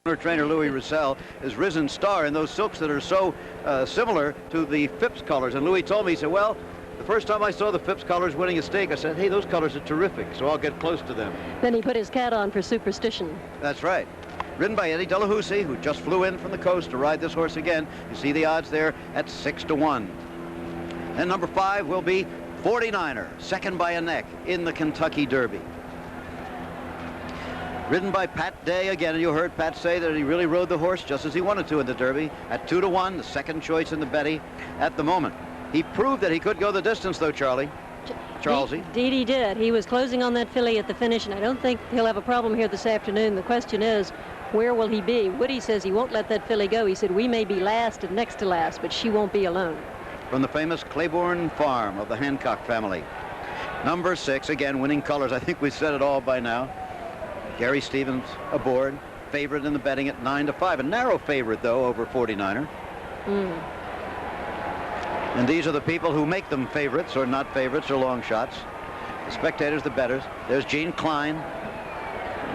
Trainer Louis Roussel is risen star in those silks that are so similar to the Phipps colors. And Louis told me, he said, well, the first time I saw the Phipps colors winning a stake, I said, hey, those colors are terrific, so I'll get close to them. Then he put his cat on for superstition. That's right. Ridden by Eddie Delahousie, who just flew in from the coast to ride this horse again. You see the odds there at 6-1. And number 5 will be 49er, second by a neck in the Kentucky Derby. Ridden by Pat Day again, and you heard Pat say that he really rode the horse just as he wanted to in the Derby at 2-1, the second choice in the Betty at the moment. He proved that he could go the distance, though, Charlesy. Indeed he did. He was closing on that filly at the finish, and I don't think he'll have a problem here this afternoon. The question is, where will he be? Woody says he won't let that filly go. He said, we may be last and next to last, but she won't be alone. From the famous Claiborne Farm of the Hancock family. Number 6, again, winning colors. I think we've said it all by now. Gary Stevens aboard, favorite in the betting at 9-5. A narrow favorite, though, over 49er. And these are the people who make them favorites or not favorites or long shots. The spectators, the bettors. There's Gene Klein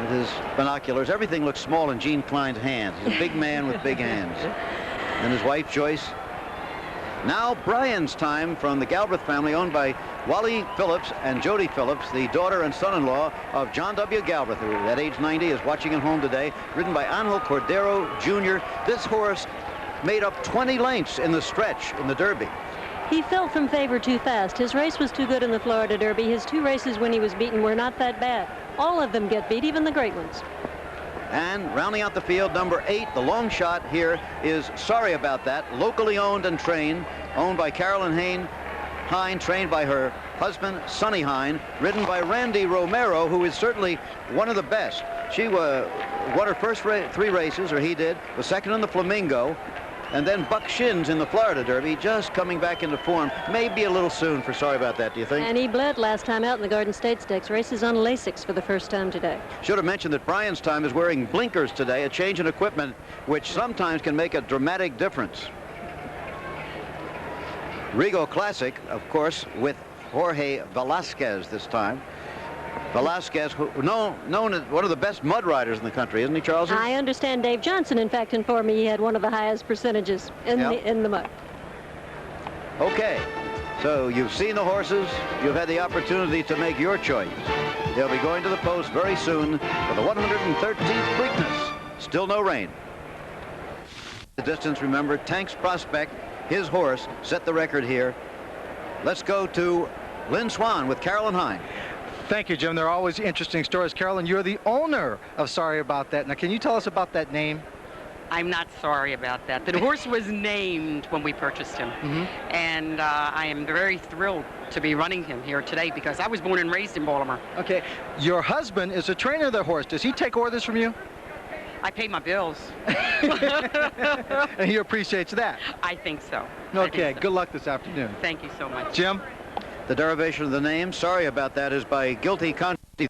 with his binoculars. Everything looks small in Gene Klein's hands. He's a big man with big hands. And his wife, Joyce. Now Brian's time from the Galbraith family, owned by Wally Phillips and Jody Phillips, the daughter and son-in-law of John W. Galbraith, who at age 90 is watching at home today, ridden by Angel Cordero Jr. This horse made up 20 lengths in the stretch in the Derby. He fell from favor too fast. His race was too good in the Florida Derby. His 2 races when he was beaten were not that bad. All of them get beat, even the great ones. And rounding out the field, number 8, the long shot here is Sorry About That, locally owned and trained, owned by Carolyn Hine, trained by her husband, Sonny Hine, ridden by Randy Romero, who is certainly one of the best. She won her first 3 races, or he did, was second in the Flamingo, and then Buck Shins in the Florida Derby, just coming back into form. Maybe a little soon for Sorry About That, do you think? And he bled last time out in the Garden State Stakes. Races on Lasix for the first time today. Should have mentioned that Brian's time is wearing blinkers today, a change in equipment which sometimes can make a dramatic difference. Rigo Classic, of course, with Jorge Velasquez this time. Velasquez, known as one of the best mud riders in the country, isn't he, Charles? I understand Dave Johnson, in fact, informed me he had one of the highest percentages in the mud. Okay, so you've seen the horses. You've had the opportunity to make your choice. They'll be going to the post very soon for the 113th Preakness. Still no rain. The distance, remember, Tank's Prospect, his horse, set the record here. Let's go to Lynn Swan with Carolyn Hine. Thank you, Jim. There are always interesting stories. Carolyn, you're the owner of Sorry About That. Now, can you tell us about that name? I'm not sorry about that. The horse was named when we purchased him. And I am very thrilled to be running him here today because I was born and raised in Baltimore. Okay. Your husband is a trainer of the horse. Does he take orders from you? I pay my bills. And he appreciates that. I think so. Okay. So. Good luck this afternoon. Thank you so much. Jim? The derivation of the name, Sorry About That, is by guilty conscience.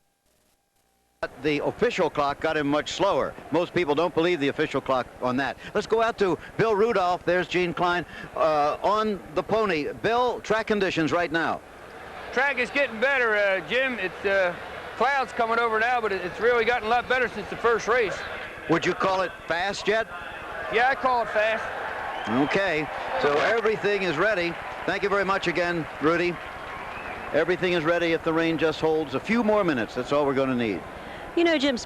The official clock got him much slower. Most people don't believe the official clock on that. Let's go out to Bill Rudolph. There's Gene Klein on the pony. Bill, track conditions right now. Track is getting better, Jim. It's clouds coming over now, but it's really gotten a lot better since the first race. Would you call it fast yet? Yeah, I call it fast. Okay, so everything is ready. Thank you very much again, Rudy. Everything is ready if the rain just holds a few more minutes. That's all we're going to need. You know, Jim,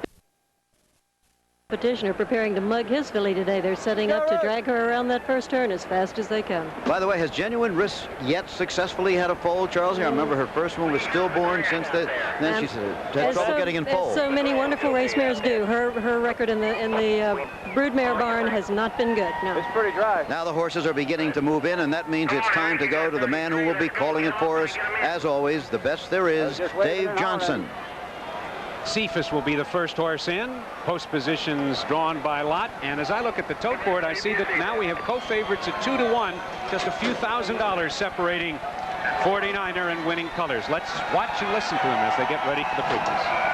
competition are preparing to mug his filly today. They're setting up to drag her around that first turn as fast as they can. By the way, has Genuine Risk yet successfully had a foal, Charles? I remember her first one was stillborn since then she's had trouble getting in foal. As so many wonderful race mares do. Her record in the broodmare barn has not been good. No. It's pretty dry. Now the horses are beginning to move in, and that means it's time to go to the man who will be calling it for us. As always, the best there is, Dave Johnson. Cephas will be the first horse in. Post positions drawn by lot. And as I look at the tote board, I see that now we have co-favorites at 2-1. Just a few $1,000s separating 49er and winning colors. Let's watch and listen to them as they get ready for the Preakness.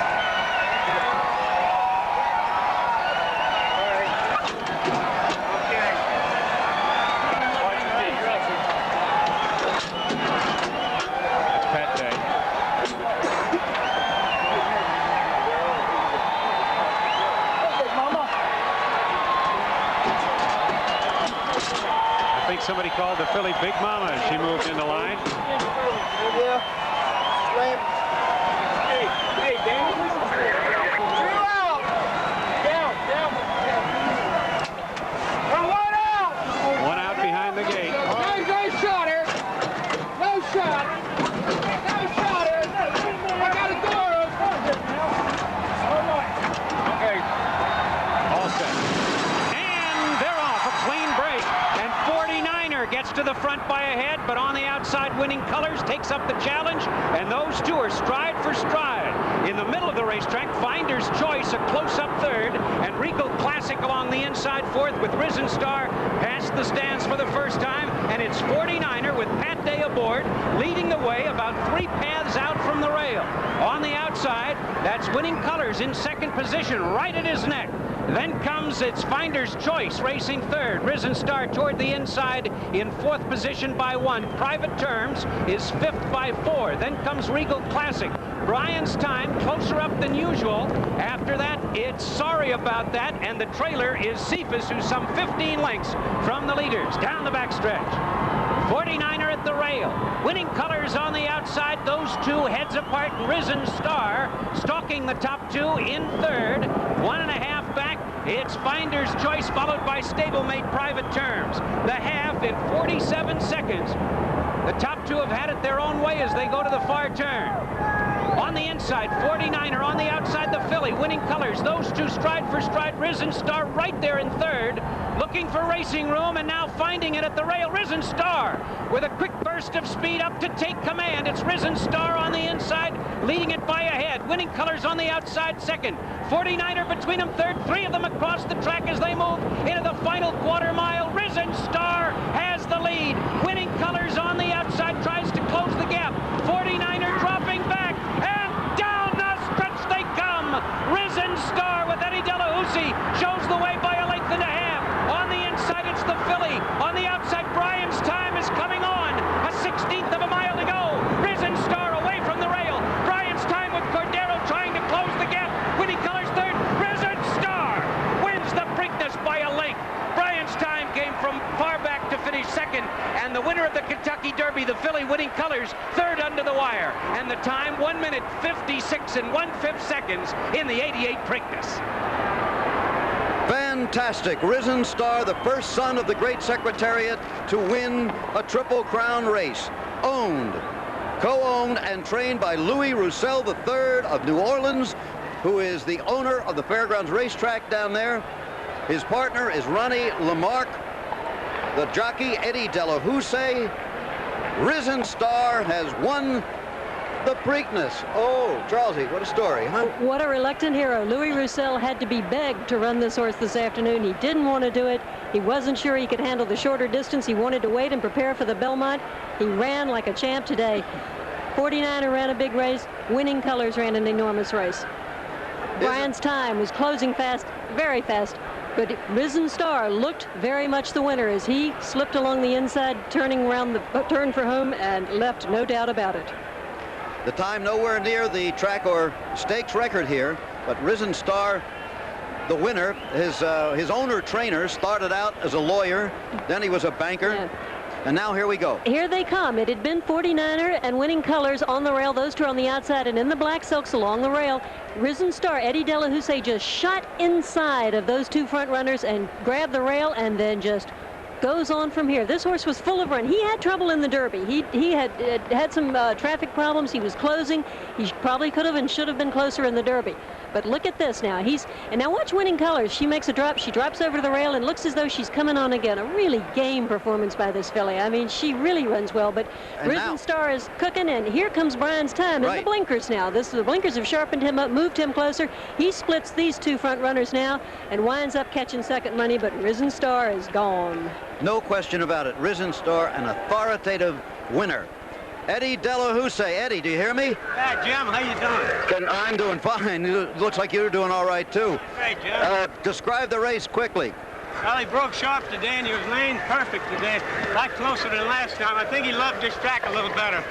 called the filly Big Mama as she moved into line. Hey, Dan. One out behind the gate. No shot here. No shot. No shot here. I got a door open. Okay. All set. And they're off. A clean break. And 49er gets to the front by a head, but on the outside, Winning Colors takes up the challenge, and those two are stride for stride. In the middle of the racetrack, Finder's Choice, a close-up third, and Regal Classic along the inside fourth with Risen Star past the stands for the first time, and it's 49er with Pat Day aboard, leading the way about 3 paths out from the rail. On the outside, that's Winning Colors in second position, right at his neck. Then comes its Finder's Choice racing third. Risen Star toward the inside in fourth position by 1. Private Terms is fifth by 4. Then comes Regal Classic. Brian's Time closer up than usual. After that, it's Sorry About That, and the trailer is Cephas, who's some 15 lengths from the leaders down the backstretch. 49er at the rail. Winning Colors on the outside. Those two heads apart. Risen Star stalking the top two in third. 1.5 back. It's Finder's Choice, followed by stablemate Private Terms. The half in 47 seconds. The top two have had it their own way as they go to the far turn. On the inside, 49er. On the outside, the filly. Winning Colors. Those two stride for stride. Risen Star right there in third. Looking for racing room and now finding it at the rail. Risen Star with a quick burst of speed up to take command. It's Risen Star on the inside, leading it by a head. Winning Colors on the outside second. 49er between them third. 3 of them across the track as they move into the final quarter mile. Risen Star has the lead. Winning Colors on the outside tries to close the gap. 49er dropping back, and down the stretch they come. Risen Star with Eddie Delahousie shows the way by a length and a half. On the inside, it's the filly. On the outside, Brian's Time is coming on. A 16th of a mile to go. Risen Star away from the rail. Brian's Time with Cordero trying to close the gap. Winning Colors third. Risen Star wins the Preakness by a length. Brian's Time came from far back to finish second. And the winner of the Kentucky Derby, the filly Winning Colors, third under the wire. And the time, 1 minute 56 and 1/5 seconds in the 88 Preakness. Fantastic. Risen Star, the first son of the great Secretariat to win a Triple Crown race. Owned, co-owned, and trained by Louis Roussel III of New Orleans, who is the owner of the Fairgrounds racetrack down there. His partner is Ronnie Lamarck. The jockey, Eddie Delahousie. Risen Star has won the Preakness. Oh, Charlesy, what a story, huh? What a reluctant hero. Louis Roussel had to be begged to run this horse this afternoon. He didn't want to do it. He wasn't sure he could handle the shorter distance. He wanted to wait and prepare for the Belmont. He ran like a champ today. 49er ran a big race. Winning Colors ran an enormous race. Brian's Time was closing fast, very fast. But Risen Star looked very much the winner as he slipped along the inside, turning around the turn for home, and left no doubt about it. The time nowhere near the track or stakes record here, but Risen Star, the winner, his owner trainer started out as a lawyer, then he was a banker, and now here we go. Here they come. It had been 49er and Winning Colors on the rail, those two on the outside, and in the black silks along the rail, Risen Star, Eddie Delahousie just shot inside of those two front runners and grabbed the rail and then just goes on from here. This horse was full of run. He had trouble in the Derby. He had some traffic problems. He was closing. He probably could have and should have been closer in the Derby. But look at this now. And now watch Winning Colors. She makes a drop. She drops over to the rail and looks as though she's coming on again. A really game performance by this filly. I mean, she really runs well. But Risen Star is cooking, and here comes Brian's Time in the blinkers now. The blinkers have sharpened him up, moved him closer. He splits these two front runners now and winds up catching second money, but Risen Star is gone. No question about it. Risen Star, an authoritative winner. Eddie Delahousie. Eddie, do you hear me? Yeah, Jim, how you doing? I'm doing fine. It looks like you're doing all right, too. Hey, Jim. Describe the race quickly. Well, he broke sharp today, and he was laying perfect today. A lot closer than last time. I think he loved this track a little better.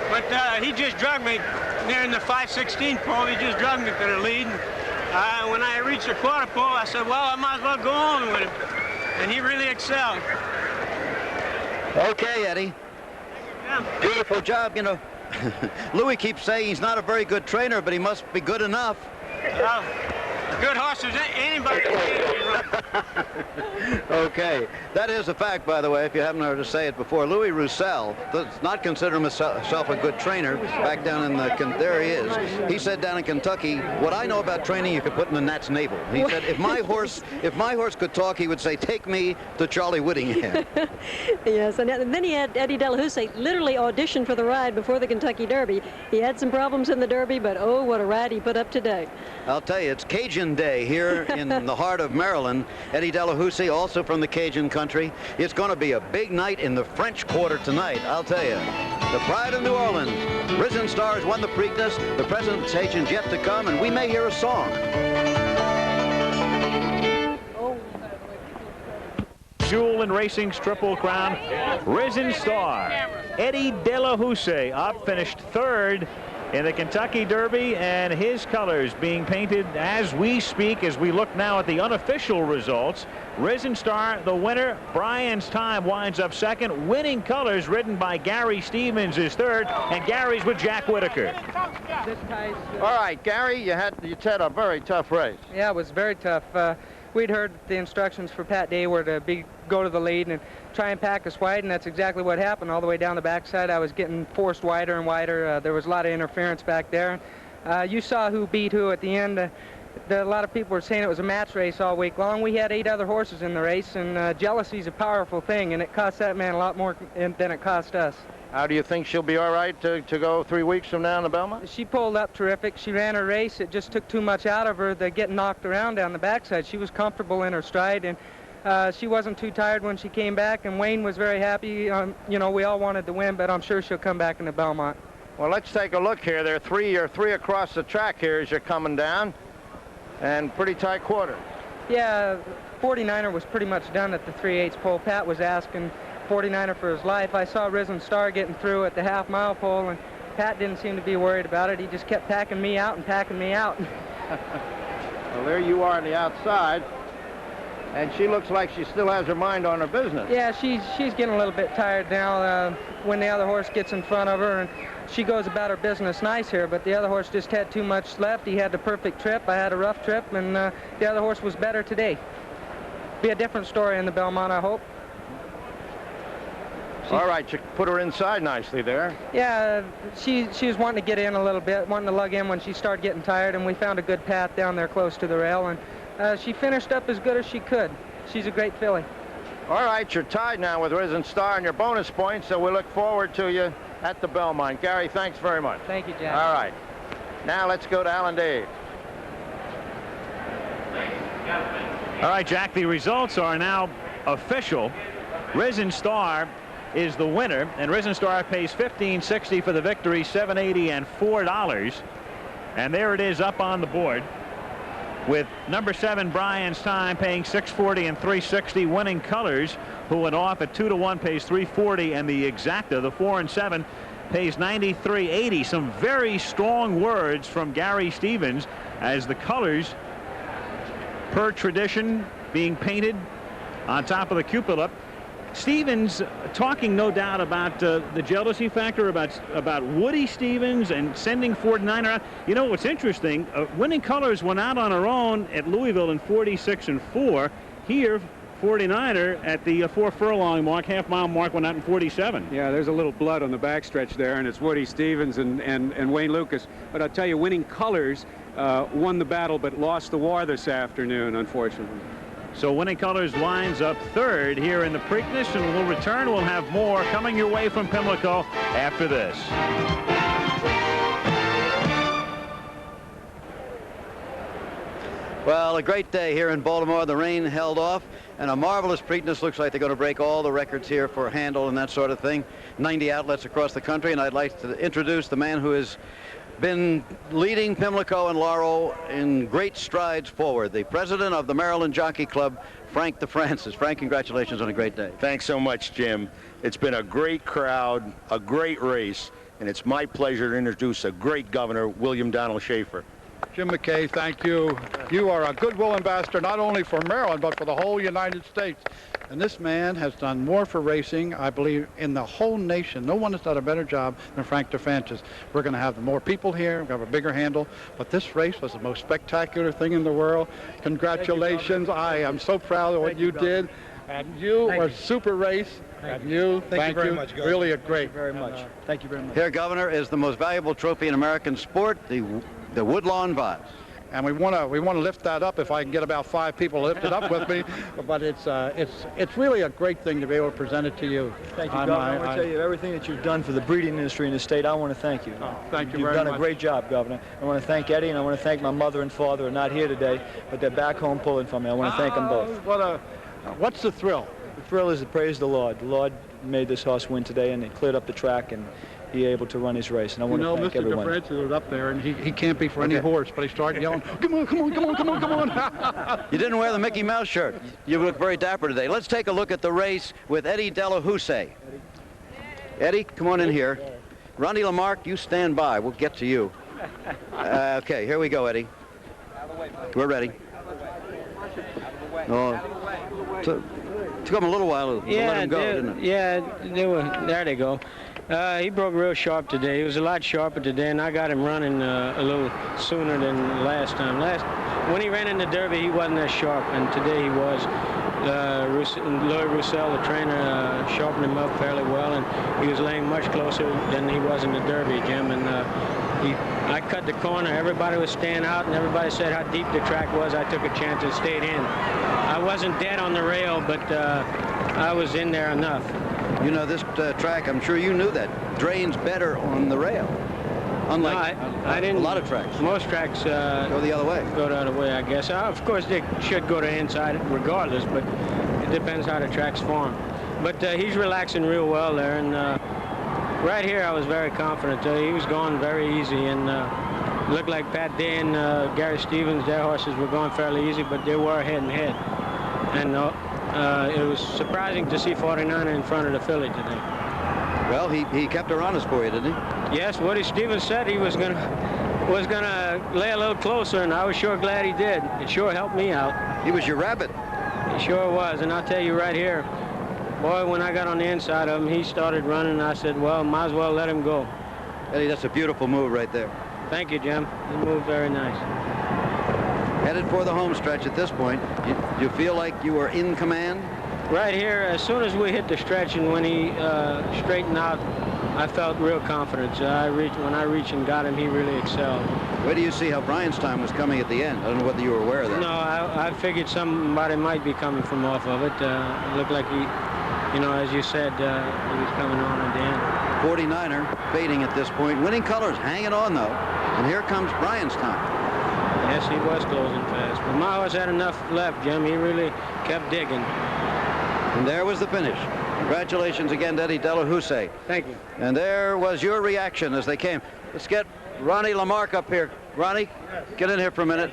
But he just drugged me near the 5/16 pole. He just drugged me to the lead. When I reached the quarter pole, I said, well, I might as well go on with him. And he really excelled. Okay, Eddie. Beautiful job. You know, Louis keeps saying he's not a very good trainer, but he must be good enough. Good horses, anybody can beat. Okay, that is a fact, by the way, if you haven't heard us say it before. Louis Roussel does not consider himself a good trainer. Back down in the, there he is. He said down in Kentucky, what I know about training, you could put in the gnat's navel. He said, if my horse could talk, he would say, take me to Charlie Whittingham. Yes, and then he had Eddie De La Houssaye literally audition for the ride before the Kentucky Derby. He had some problems in the Derby, but oh, what a ride he put up today. I'll tell you, it's Cajun Day here in the heart of Maryland. Eddie De La Houssaye, also from the Cajun country. It's going to be a big night in the French Quarter tonight, I'll tell you. The pride of New Orleans. Risen Stars won the Preakness. The presentation's yet to come, and we may hear a song. Jewel and Racing's Triple Crown. Risen Star. Eddie De La Houssaye up, finished third in the Kentucky Derby, and his colors being painted as we speak, as we look now at the unofficial results. Risen Star, the winner. Brian's Time winds up second. Winning Colors, ridden by Gary Stevens, is third, and Gary's with Jack Whitaker. All right, Gary, you had a very tough race. Yeah, it was very tough. We'd heard the instructions for Pat Day were to go to the lead and try and pack us wide, and that's exactly what happened. All the way down the backside, I was getting forced wider and wider. There was a lot of interference back there. You saw who beat who at the end. A lot of people were saying it was a match race all week long. We had 8 other horses in the race, and jealousy is a powerful thing, and it cost that man a lot more than it cost us. How do you think she'll be all right to go 3 weeks from now in the Belmont? She pulled up terrific. She ran her race. It just took too much out of her to get knocked around down the backside. She was comfortable in her stride, and she wasn't too tired when she came back, and Wayne was very happy. You know, we all wanted to win, but I'm sure she'll come back in the Belmont. Well, let's take a look here. There are three across the track here as you're coming down, and pretty tight quarter. Yeah, 49er was pretty much done at the 3/8 pole. Pat was asking 49er for his life. I saw Risen Star getting through at the half-mile pole, and Pat didn't seem to be worried about it. He just kept packing me out and packing me out. Well, there you are on the outside, and she looks like she still has her mind on her business. Yeah, she's getting a little bit tired now. When the other horse gets in front of her, and she goes about her business nice here, but the other horse just had too much left. He had the perfect trip. I had a rough trip, and the other horse was better today. Be a different story in the Belmont, I hope. All right, you put her inside nicely there. Yeah, she was wanting to get in a little bit, wanting to lug in when she started getting tired, and we found a good path down there close to the rail, and she finished up as good as she could. She's a great filly. All right, you're tied now with Risen Star and your bonus points, so we look forward to you at the Belmont. Gary, thanks very much. Thank you, Jack. All right. Now let's go to Alan Dave. All right, Jack, the results are now official. Risen Star is the winner, and Risen Star pays $15.60 for the victory, $7.80 and $4. And there it is up on the board, with number 7 Brian's Time paying $6.40 and $3.60. Winning Colors, who went off at 2-1, pays $3.40, and the Exacta, the 4 and 7, pays $93.80. Some very strong words from Gary Stevens as the colors, per tradition, being painted on top of the cupola. Stevens talking, no doubt, about the jealousy factor, about Woody Stevens and sending 49er out. You know what's interesting? Winning Colors went out on her own at Louisville in 46 and 4. Here, 49er at the 4 furlong mark, half-mile mark, went out in 47. Yeah, there's a little blood on the backstretch there, and it's Woody Stevens and Wayne Lucas. But I'll tell you, Winning Colors won the battle but lost the war this afternoon, unfortunately. So Winning Colors winds up third here in the Preakness, and we'll return. We'll have more coming your way from Pimlico after this. Well, a great day here in Baltimore. The rain held off, and a marvelous Preakness. Looks like they're going to break all the records here for handle and that sort of thing. 90 outlets across the country, and I'd like to introduce the man who has been leading Pimlico and Laurel in great strides forward, the president of the Maryland Jockey Club, Frank DeFrancis. Frank, congratulations on a great day. Thanks so much, Jim. It's been a great crowd, a great race, and it's my pleasure to introduce a great governor, William Donald Schaefer. Jim McKay, thank you. You are a goodwill ambassador not only for Maryland, but for the whole United States. And this man has done more for racing, I believe, in the whole nation. No one has done a better job than Frank DeFrancis. We're going to have more people here. We're going to have a bigger handle. But this race was the most spectacular thing in the world. Congratulations. I am so proud of what you did. And you were super race. And you, thank you very much, Governor. Really a great. Thank you very much. Thank you very much. Here, Governor, is the most valuable trophy in American sport, the Woodlawn Vase. And we want to lift that up if I can get about 5 people to lift it up with me. But it's really a great thing to be able to present it to you. Thank you, Governor. I want to tell you everything that you've done for the breeding industry in the state. I want to thank you. Oh, thank you very much. You've done a great job, Governor. I want to thank Eddie, and I want to thank my mother and father who are not here today, but they're back home pulling for me. I want to thank them both. What's the thrill? The thrill is to praise the Lord. The Lord made this horse win today, and it cleared up the track, and he able to run his race. And I want to thank everyone. Mr. DeFrancis was up there, and he can't be for any horse, but he started yelling, come on, come on, come on, come on, come on. You didn't wear the Mickey Mouse shirt. You look very dapper today. Let's take a look at the race with Eddie Delahousse. Eddie, come on in here. Ronnie Lamarck, you stand by. We'll get to you. Okay, here we go, Eddie. We're ready. Oh, took him a little while to let him go, didn't it? Yeah, there they go. He broke real sharp today. He was a lot sharper today, and I got him running a little sooner than last time. When he ran in the Derby, he wasn't as sharp, and today he was. Louis Roussel, the trainer, sharpened him up fairly well, and he was laying much closer than he was in the Derby, Jim. And I cut the corner. Everybody was staying out, and everybody said how deep the track was. I took a chance and stayed in. I wasn't dead on the rail, but I was in there enough. You know, this track, I'm sure you knew that, drains better on the rail. Unlike I didn't, a lot of tracks. Most tracks go the other way. Go the other way, I guess. Of course, they should go to inside regardless, but it depends how the track's formed. But he's relaxing real well there, and right here I was very confident. He was going very easy, and looked like Pat Day and Gary Stevens, their horses were going fairly easy, but they were head and head. And it was surprising to see 49 in front of the filly today. Well, he kept her honest for you, didn't he? Yes, Woody Stevens said he was gonna lay a little closer, and I was sure glad he did. It sure helped me out. He was your rabbit. He sure was, and I'll tell you right here, boy, when I got on the inside of him, he started running, and I said, well, might as well let him go. Eddie, that's a beautiful move right there. Thank you, Jim. He moved very nice. Headed for the home stretch at this point. You feel like you were in command? Right here, as soon as we hit the stretch and when he straightened out, I felt real confidence. When I reached and got him, he really excelled. Where do you see how Brian's time was coming at the end? I don't know whether you were aware of that. No, I figured somebody might be coming from off of it. It looked like he, as you said, he was coming on at the end. 49er fading at this point. Winning colors hanging on, though. And here comes Brian's time. Yes, he was closing fast. But my horse had enough left, Jim. He really kept digging. And there was the finish. Congratulations again to Eddie Delahousse. Thank you. And there was your reaction as they came. Let's get Ronnie Lamarck up here. Ronnie, get in here for a minute.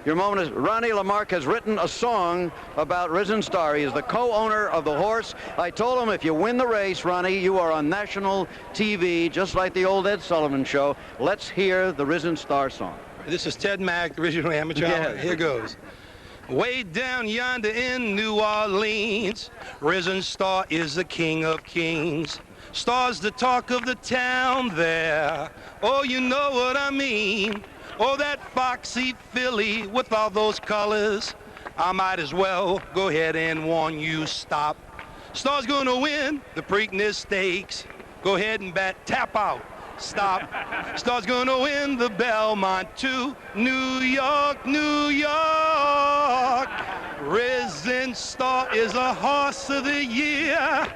Your moment is, Ronnie Lamarck has written a song about Risen Star. He is the co-owner of the horse. I told him if you win the race, Ronnie, you are on national TV, just like the old Ed Sullivan show. Let's hear the Risen Star song. This is Ted Mack, the original amateur. Yeah. Here goes. Way down yonder in New Orleans, Risen Star is the king of kings. Star's the talk of the town there. Oh, you know what I mean. Oh, that foxy filly with all those colors. I might as well go ahead and warn you, stop. Star's gonna win the Preakness Stakes. Go ahead and bat, tap out. Stop. Star's gonna win the Belmont to New York, New York. Risen Star is a horse of the year,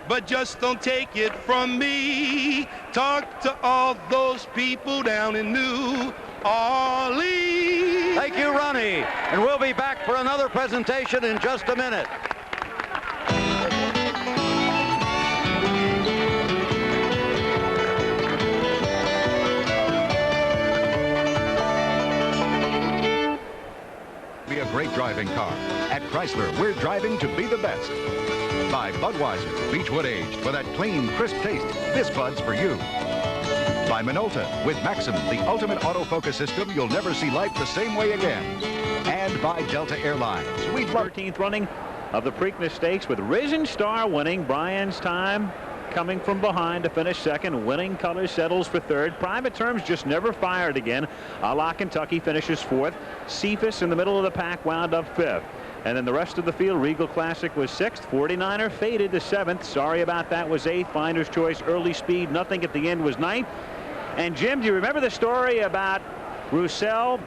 but just don't take it from me. Talk to all those people down in New Orleans. Thank you, Ronnie. And we'll be back for another presentation in just a minute. Be a great driving car. At Chrysler, we're driving to be the best. By Budweiser, Beechwood aged for that clean, crisp taste. This Bud's for you. By Minolta, with Maxim, the ultimate autofocus system, you'll never see life the same way again. And by Delta Airlines. We've 13th running of the Preakness Stakes, with Risen Star winning. Brian's Time coming from behind to finish second. Winning Colors settles for third. Private Terms just never fired again. A la Kentucky finishes fourth. Cephas in the middle of the pack wound up fifth. And then the rest of the field, Regal Classic was sixth. 49er faded to seventh. Sorry About That was eighth. Finder's Choice, Early Speed, Nothing at the end was ninth. And Jim, do you remember the story about Roussel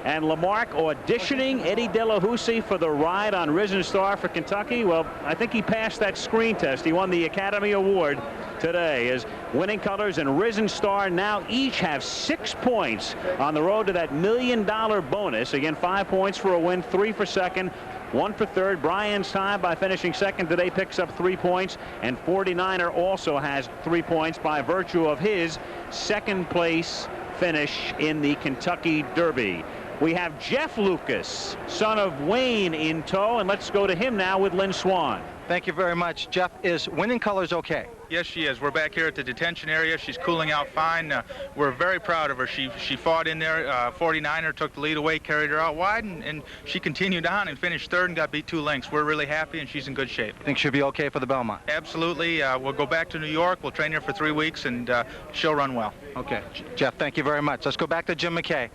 and Lamarck auditioning Eddie Delahousie for the ride on Risen Star for Kentucky? Well, I think he passed that screen test. He won the Academy Award today, as Winning Colors and Risen Star now each have 6 points on the road to that $1 million bonus. Again, 5 points for a win, 3 for second, 1 for third. Brian's Time, by finishing second today, picks up 3 points, and 49er also has 3 points by virtue of his second place finish in the Kentucky Derby. We have Jeff Lucas, son of Wayne, in tow, and let's go to him now with Lynn Swan. Thank you very much. Jeff, is Winning Colors okay? Yes, she is. We're back here at the detention area. She's cooling out fine. We're very proud of her. She fought in there. 49er took the lead away, carried her out wide, and she continued on and finished third and got beat 2 lengths. We're really happy, and she's in good shape. Think she'll be okay for the Belmont? Absolutely. We'll go back to New York. We'll train her for 3 weeks, and she'll run well. Okay. Jeff, thank you very much. Let's go back to Jim McKay.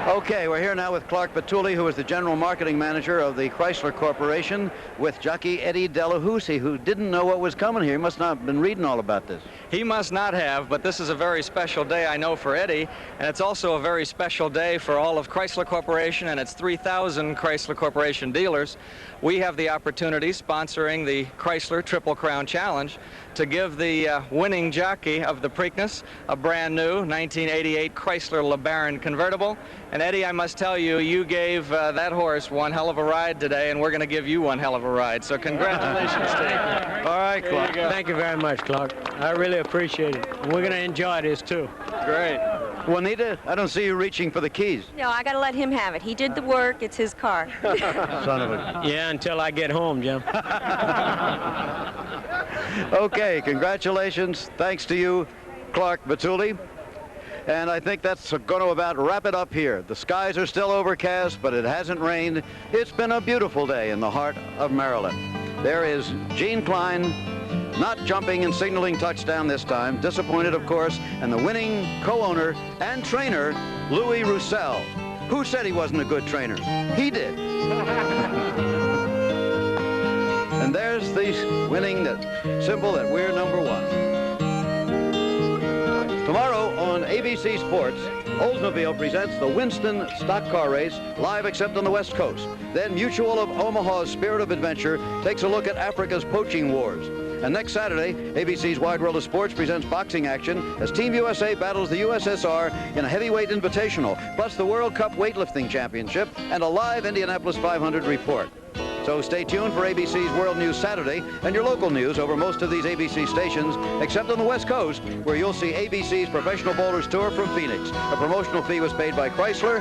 Okay, we're here now with Clark Batuli, who is the general marketing manager of the Chrysler Corporation, with jockey Eddie Delahousie, who didn't know what was coming here. He must not have been reading all about this. He must not have, but this is a very special day, I know, for Eddie, and it's also a very special day for all of Chrysler Corporation and its 3,000 Chrysler Corporation dealers. We have the opportunity, sponsoring the Chrysler Triple Crown Challenge, to give the winning jockey of the Preakness a brand new 1988 Chrysler LeBaron convertible. And Eddie, I must tell you, you gave that horse one hell of a ride today, and we're going to give you one hell of a ride. So congratulations to you. All right, Clark. Thank you very much, Clark. I really appreciate it. And we're going to enjoy this, too. Great. Juanita, I don't see you reaching for the keys. No, I got to let him have it. He did the work. It's his car. Son of a... Yeah, until I get home, Jim. Okay, congratulations. Thanks to you, Clark Batuli. And I think that's going to about wrap it up here. The skies are still overcast, but it hasn't rained. It's been a beautiful day in the heart of Maryland. There is Gene Klein, not jumping and signaling touchdown this time. Disappointed, of course. And the winning co-owner and trainer, Louis Roussel. Who said he wasn't a good trainer? He did. And there's the winning symbol that we're #1. Tomorrow on ABC Sports, Oldsmobile presents the Winston Stock Car Race, live except on the West Coast. Then Mutual of Omaha's Spirit of Adventure takes a look at Africa's poaching wars. And next Saturday, ABC's Wide World of Sports presents boxing action as Team USA battles the USSR in a heavyweight invitational, plus the World Cup Weightlifting Championship and a live Indianapolis 500 report. So stay tuned for ABC's World News Saturday and your local news over most of these ABC stations, except on the West Coast, where you'll see ABC's Professional Bowlers Tour from Phoenix. A promotional fee was paid by Chrysler.